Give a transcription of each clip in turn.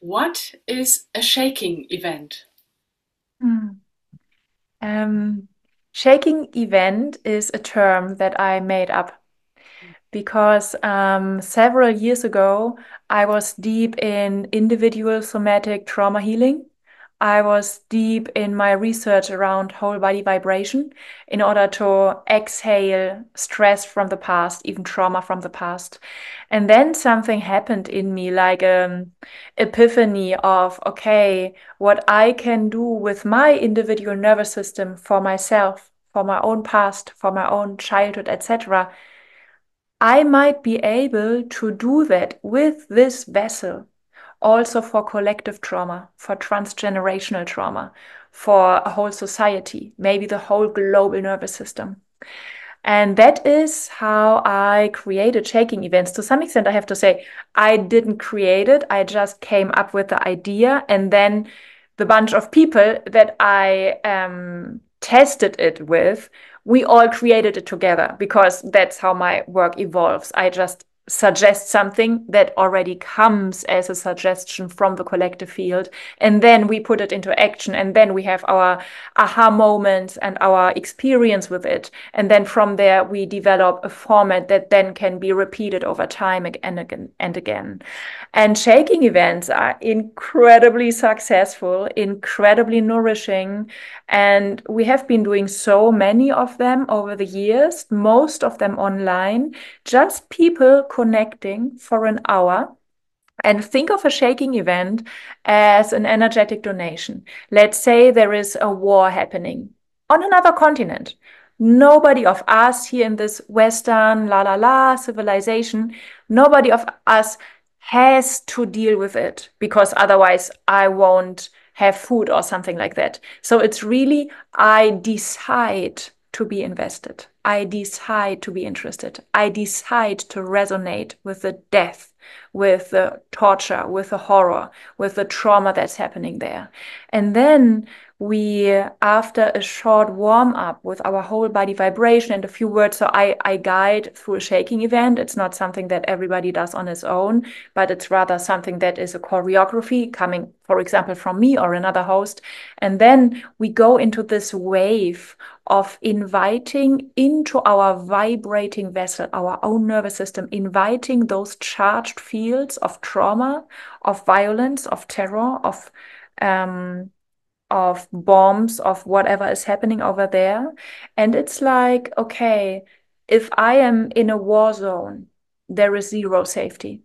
What is a shaking event? Hmm. Um, Shaking event is a term that I made up because several years ago I was deep in individual somatic trauma healing. I was deep in my research around whole body vibration in order to exhale stress from the past, even trauma from the past. And then something happened in me, like epiphany of, okay, what I can do with my individual nervous system for myself, for my own past, for my own childhood, etc. I might be able to do that with this vessel also for collective trauma, for transgenerational trauma, for a whole society, maybe the whole global nervous system. And that is how I created shaking events. To some extent, I have to say, I didn't create it. I just came up with the idea. And then the bunch of people that I tested it with, we all created it together because that's how my work evolves. I just suggest something that already comes as a suggestion from the collective field. And then we put it into action. And then we have our aha moments and our experience with it. And then from there, we develop a format that then can be repeated over time and again and again. And shaking events are incredibly successful, incredibly nourishing. And we have been doing so many of them over the years, most of them online, just people connecting for an hour. And think of a shaking event as an energetic donation. Let's say there is a war happening on another continent. Nobody of us here in this Western la la la civilization, nobody of us has to deal with it because otherwise I won't have food or something like that. So it's really, I decide to be invested. I decide to be interested. I decide to resonate with the death, with the torture, with the horror, with the trauma that's happening there. And then we, after a short warm up with our whole body vibration and a few words, so I guide through a shaking event. It's not something that everybody does on its own, but it's rather something that is a choreography coming, for example, from me or another host. And then we go into this wave of inviting into our vibrating vessel, our own nervous system, inviting those charged fields of trauma, of violence, of terror, um, of bombs, of whatever is happening over there. And it's like, okay, if I am in a war zone, there is zero safety.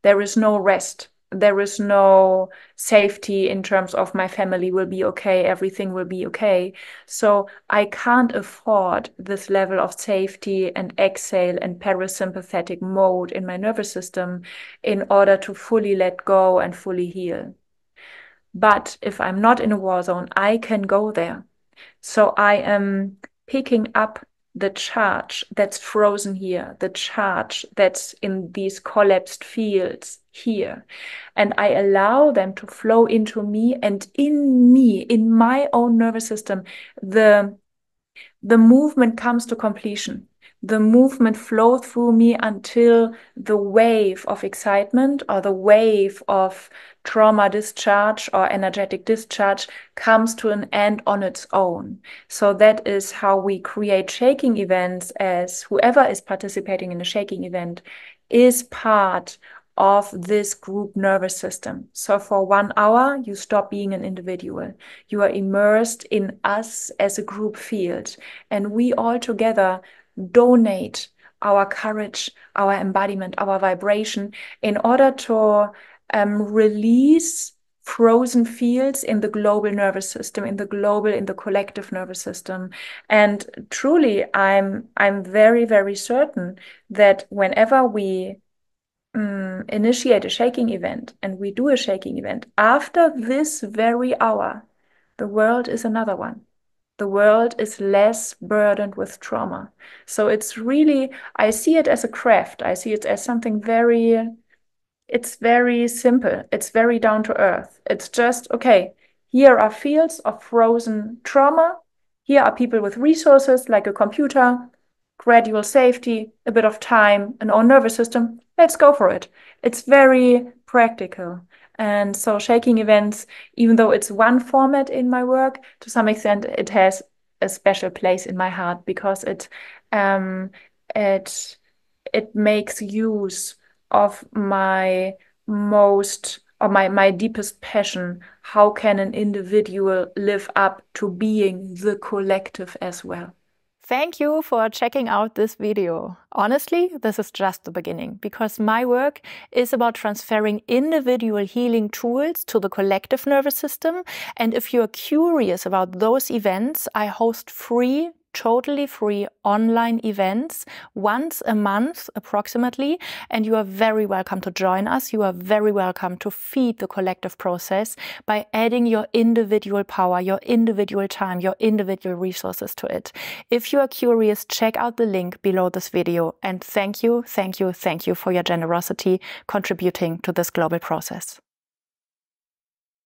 There is no rest. There is no safety in terms of my family will be okay, everything will be okay. So I can't afford this level of safety and exhale and parasympathetic mode in my nervous system in order to fully let go and fully heal. But if I'm not in a war zone, I can go there. So I am picking up the charge that's frozen here, the charge that's in these collapsed fields here. And I allow them to flow into me, in my own nervous system, the the movement comes to completion. The movement flows through me until the wave of excitement or the wave of trauma discharge or energetic discharge comes to an end on its own. So that is how we create shaking events, as whoever is participating in a shaking event is part of this group nervous system. So for 1 hour, you stop being an individual. You are immersed in us as a group field. And we all together donate our courage, our embodiment, our vibration in order to release frozen fields in the global nervous system, in the collective nervous system. And truly, I'm very, very certain that whenever we initiate a shaking event and we do a shaking event, after this very hour, the world is another one. The world is less burdened with trauma. So it's really, I see it as a craft. I see it as something very, it's very simple. It's very down to earth. It's just, okay, here are fields of frozen trauma. Here are people with resources like a computer, gradual safety, a bit of time, an own nervous system. Let's go for it. It's very practical. And so shaking events, even though it's one format in my work, to some extent it has a special place in my heart because um, it makes use of my my deepest passion. How can an individual live up to being the collective as well? Thank you for checking out this video. Honestly, this is just the beginning because my work is about transferring individual healing tools to the collective nervous system. And if you're curious about those events, I host free, totally free online events once a month approximately, and you are very welcome to join us. You are very welcome to feed the collective process by adding your individual power, your individual time, your individual resources to it. If you are curious, check out the link below this video, and thank you for your generosity contributing to this global process.